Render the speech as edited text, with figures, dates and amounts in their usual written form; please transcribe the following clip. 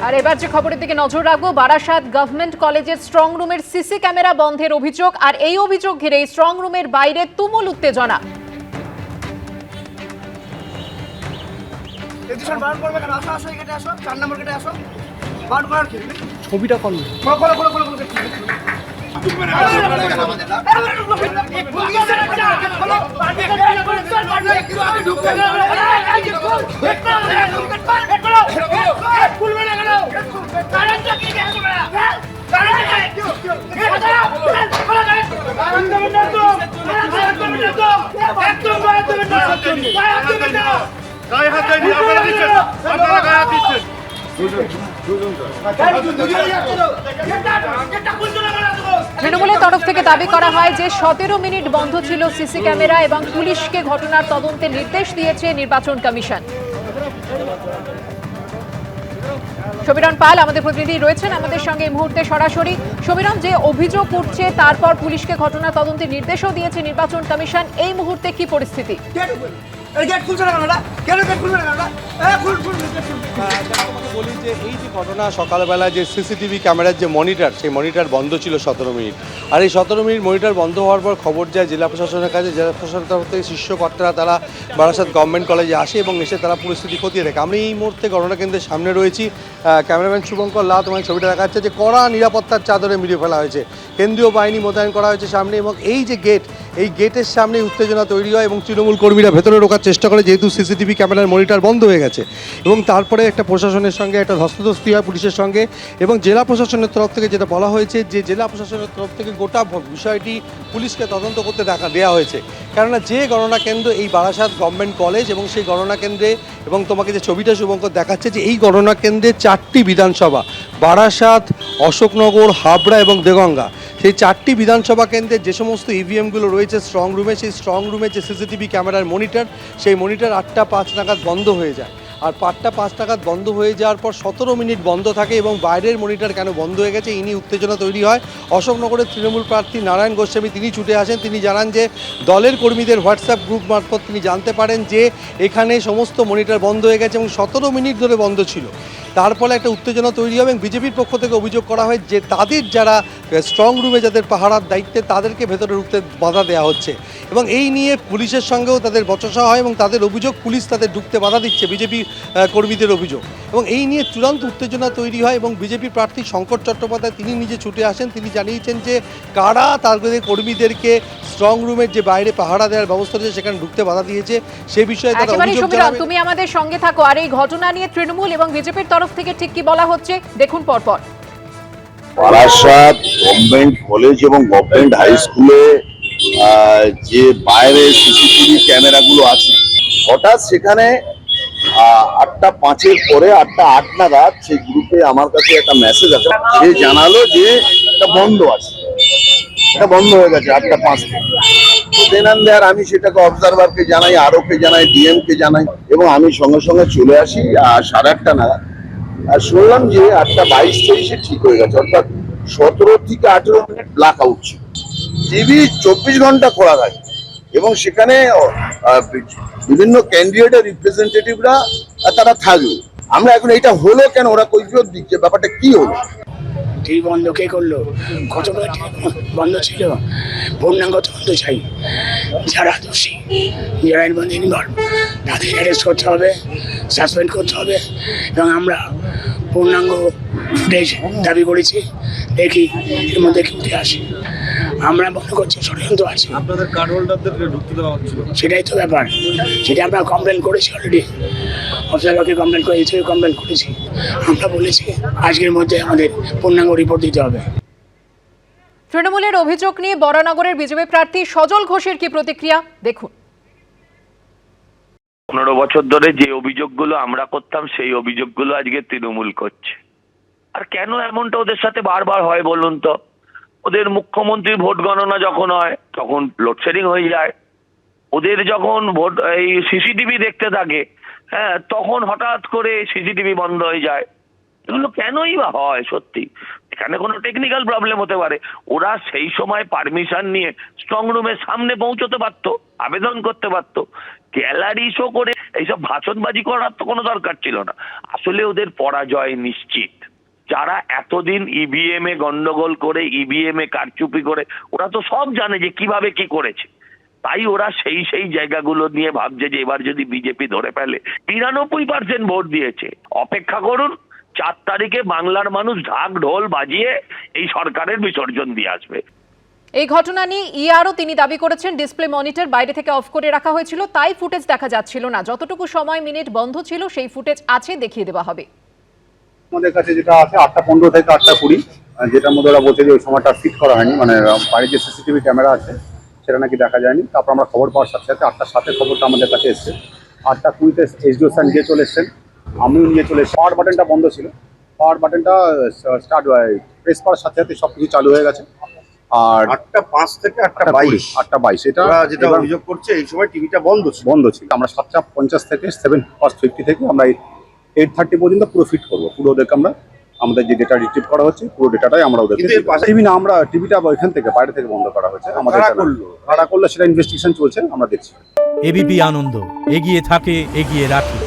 আর এবার যে খবরের দিকে নজর রাখবো, বারাসাত গভর্নমেন্ট কলেজের স্ট্রং রুমের সিসি ক্যামেরা বন্ধের অভিযোগ, আর এই অভিযোগ ঘিরে স্ট্রং রুমের বাইরে তুমুল উত্তেজনা। ছবিটা কল তৃণমূলের তরফ থেকে দাবি করা হয় যে 17 মিনিট বন্ধ ছিল সিসি ক্যামেরা এবং পুলিশকে ঘটনার তদন্তে নির্দেশ দিয়েছে নির্বাচন কমিশন। সমীরণ পাল আমাদের প্রতিনিধি রয়েছেন আমাদের সঙ্গে এই মুহূর্তে সরাসরি। সমীরণ, যে অভিযোগ উঠছে তারপর পুলিশকে ঘটনা তদন্তে নির্দেশও দিয়েছে নির্বাচন কমিশন, এই মুহূর্তে কি পরিস্থিতি? বলি যে এই যে ঘটনা, সকালবেলা যে সিসিটিভি ক্যামেরার যে মনিটর, সেই মনিটর বন্ধ ছিল 17 মিনিট। আর এই 17 মিনিট মনিটর বন্ধ হওয়ার পর খবর যায় জেলা প্রশাসনের কাছে। জেলা প্রশাসনের তরফ থেকে শীর্ষ কর্তারা তারা বারাসাত গভর্নমেন্ট কলেজে আসে এবং এসে তারা পরিস্থিতি খতিয়ে দেখে। আমি এই মুহূর্তে ঘটনা কেন্দ্রের সামনে রয়েছি। ক্যামেরাম্যান শুভঙ্কর লাল তোমার ছবিটা দেখা যাচ্ছে যে কড়া নিরাপত্তার চাদরে মিলিয়ে ফেলা হয়েছে, কেন্দ্রীয় বাহিনী মোতায়েন করা হয়েছে সামনে। এবং এই যে গেট, এই গেটের সামনে উত্তেজনা তৈরি হয় এবং তৃণমূল কর্মীরা ভেতরে ঢোকার চেষ্টা করে, যেহেতু সিসিটিভি ক্যামেরার মনিটর বন্ধ হয়ে গেছে। এবং তারপরে একটা প্রশাসনের সঙ্গে একটা ধস্তাধস্তি হয় পুলিশের সঙ্গে। এবং জেলা প্রশাসনের তরফ থেকে যেটা বলা হয়েছে যে জেলা প্রশাসনের তরফ থেকে গোটা বিষয়টি পুলিশকে তদন্ত করতে দেওয়া হয়েছে। কেননা যে গণনা কেন্দ্র এই বারাসাত গভর্নমেন্ট কলেজ, এবং সেই গণনা কেন্দ্রে, এবং তোমাকে যে ছবিটা শুভঙ্কর দেখাচ্ছে যে এই গণনা কেন্দ্রে 4টি বিধানসভা, বারাসাত, অশোকনগর, হাবড়া এবং দেগঙ্গা, সেই 4টি বিধানসভা কেন্দ্রের যে সমস্ত ইভিএমগুলো রয়েছে স্ট্রং রুমে, সেই স্ট্রং রুমের যে সিসিটিভি ক্যামেরার মনিটর, সেই মনিটর 8টা 5 নাগাদ বন্ধ হয়ে যায়। আর 8টা 5 নাগাদ বন্ধ হয়ে যাওয়ার পর 17 মিনিট বন্ধ থাকে। এবং বাইরের মনিটর কেন বন্ধ হয়ে গেছে এই নিয়ে উত্তেজনা তৈরি হয়। অশোকনগরের তৃণমূল প্রার্থী নারায়ণ গোস্বামী তিনি ছুটে আসেন। তিনি জানান যে দলের কর্মীদের হোয়াটসঅ্যাপ গ্রুপ মারফত তিনি জানতে পারেন যে এখানে সমস্ত মনিটর বন্ধ হয়ে গেছে এবং 17 মিনিট ধরে বন্ধ ছিল। তার ফলে একটা উত্তেজনা তৈরি হবে এবং বিজেপির পক্ষ থেকে অভিযোগ করা হয় যে তাদের যারা স্ট্রং রুমে যাদের পাহারার দায়িত্বে তাদেরকে ভেতরে ঢুকতে বাধা দেওয়া হচ্ছে। এবং এই নিয়ে পুলিশের সঙ্গেও তাদের বচসা হয় এবং তাদের অভিযোগ পুলিশ তাদের ঢুকতে বাধা দিচ্ছে, বিজেপি কর্মীদের অভিযোগ। এবং এই নিয়ে চূড়ান্ত উত্তেজনা তৈরি হয় এবং বিজেপি প্রার্থী শঙ্কর চট্টোপাধ্যায় তিনি নিজে ছুটে আসেন। তিনি জানিয়েছেন যে কারা তাদের কর্মীদেরকে স্ট্রং রুমের যে বাইরে পাহারা দেওয়ার ব্যবস্থা রয়েছে সেখানে ঢুকতে বাধা দিয়েছে, সে বিষয়ে তারা অভিযোগ জানাবেন। তুমি আমাদের সঙ্গে থাকো। আর এই ঘটনা নিয়ে তৃণমূল এবং বিজেপির তরফ থেকে ঠিক কি বলা হচ্ছে দেখুন পরপর। বারাসাত গভর্নমেন্ট কলেজ এবং গভর্নমেন্ট হাই স্কুলে যে বাইরে সিসিটিভি ক্যামেরাগুলো আছে, হঠাৎ সেখানে 8টা 5-এর পরে 8টা 8 নাগাদ সেই গ্রুপে আমার কাছে একটা মেসেজ আছে। সে জানালো যে এটা বন্ধ আছে, এটা বন্ধ হয়ে গেছে 8টা 5 থেকে। তো দেন অ্যান্ড দেয়ার আমি সেটাকে অবজারভারকে জানাই, আরওকে জানাই, ডিএমকে জানাই এবং আমি সঙ্গে সঙ্গে চলে আসি 8:30 নাগাদ। আর শুনলাম যে 8টা 22-23-এ ঠিক হয়ে গেছে, অর্থাৎ 17 থেকে 18 মিনিট ব্ল্যাক আউট ছিল। টিভি 24 ঘন্টা খোলা থাকে এবং সেখানে বিভিন্ন ক্যান্ডিডেটের রিপ্রেজেন্টেটিভরা তারা থাকবে। আমরা এখন এটা হলো কেন, ওরা কৈফিয়ত দিচ্ছে ব্যাপারটা কি হলো। টিভি বন্ধ কে করলো? কতগুলো বন্ধ ছিল, পূর্ণাঙ্গ তদন্ত চাই। যারা দোষী, যারা এর মধ্যে ইনভলভ, তাদের অ্যারেস্ট করতে হবে, সাসপেন্ড করতে হবে। এবং আমরা পূর্ণাঙ্গ ফুটেজ দাবি করেছি, দেখি এর মধ্যে কি উঠে আসে। আমরা মনে করছি ষড়যন্ত্র আছে। আপনাদের কার্ড হোল্ডারদের ঢুকতে দেওয়া হচ্ছিল, সেটাই তো ব্যাপার। সেটা আমরা কমপ্লেন করেছি অলরেডি, অফিসারকে কমপ্লেন করেছি, কমপ্লেন করেছি। আমরা বলেছি আজকের মধ্যে আমাদের পূর্ণাঙ্গ রিপোর্ট দিতে হবে। তৃণমূলের অভিযোগ নিয়ে বরানগরের বিজেপি প্রার্থী সজল ঘোষের কি প্রতিক্রিয়া দেখুন। 15 বছর ধরে যে অভিযোগগুলো আমরা করতাম সেই অভিযোগগুলো আজকে তৃণমূল করছে। আর কেন এমনটা ওদের সাথে বারবার হয় বলুন তো? ওদের মুখ্যমন্ত্রীর ভোট গণনা যখন হয় তখন লোডশেডিং হয়ে যায়। ওদের যখন ভোট এই সিসিটিভি দেখতে থাকে, হ্যাঁ, তখন হঠাৎ করে সিসিটিভি বন্ধ হয়ে যায়। এগুলো কেনই বা হয়? সত্যি সেখানে কোনো টেকনিক্যাল প্রবলেম হতে পারে। ওরা সেই সময় পারমিশন নিয়ে স্ট্রং রুমের সামনে পৌঁছতে পারতো, আবেদন করতে পারতো। গ্যালারি শো করে এইসব ভাষণবাজি করার তো কোনো দরকার ছিল না। আসলে ওদের পরাজয় নিশ্চিত। যারা এতদিন ইভিএম এ গন্ডগোল করে, ইভিএম এ কারচুপি করে, ওরা তো সব জানে যে কিভাবে কি করেছে। তাই ওরা সেই জায়গাগুলো নিয়ে ভাবছে যে এবার যদি বিজেপি ধরে ফেলে। 93% ভোট দিয়েছে। অপেক্ষা করুন, 4 তারিখে বাংলার মানুষ ঢাক ঢোল বাজিয়ে এই সরকারের বিসর্জন দিয়ে আসবে। এই ঘটনা নিয়ে ইআরও তিনি দাবি করেছেন ডিসপ্লে মনিটর বাইরে থেকে অফ করে রাখা হয়েছিল, তাই ফুটেজ দেখা যাচ্ছিল না। যতটুকু সময় মিনিট বন্ধ ছিল সেই ফুটেজ আছে, দেখিয়ে দেওয়া হবে। আমাদের কাছে যেটা আছে 8:15 থেকে 8:20, যেটার মধ্যে ওরা বলছে যে ওই সময়টা ফিট করা হয়নি, মানে বাইরে যে সিসিটিভি ক্যামেরা আছে সেটা নাকি দেখা যায়নি। তারপর আমরা খবর পাওয়ার সাথে সাথে 8:07 খবরটা আমাদের কাছে এসছে। 8:20 এসডিও স্যার নিয়ে চলে এসছেন, আমিও নিয়ে চলে এসেছি। পাওয়ার বাটনটা বন্ধ ছিল, পাওয়ার বাটনটা স্টার্ট প্রেস করার সাথে সাথে সব কিছু চালু হয়ে গেছে। আর 8:05 থেকে 8:22 8:22 এটা ওরা যেটা এবার অভিযোগ করছে এই সময় টিভিটা বন্ধ ছিল। বন্ধ ছিল। আমরা 7:50 থেকে 7:50 থেকে আমরা 8:30 পর্যন্ত পুরো ফিট করবো। পুরো ওদেরকে আমরা আমাদের যে ডেটা রিট্রিভ করা হচ্ছে পুরো ডেটাটাই আমরা ওদেরকে কিন্তু এর পাশে- টিভি না, আমরা টিভিটা এখান থেকে বাইরে থেকে বন্ধ করা হয়েছে। আমাদের কারা channel। করলো? কারা করলো সেটা ইনভেস্টিগেশন চলছে, আমরা দেখছি। এবিপি আনন্দ এগিয়ে থাকে, এগিয়ে রাখে।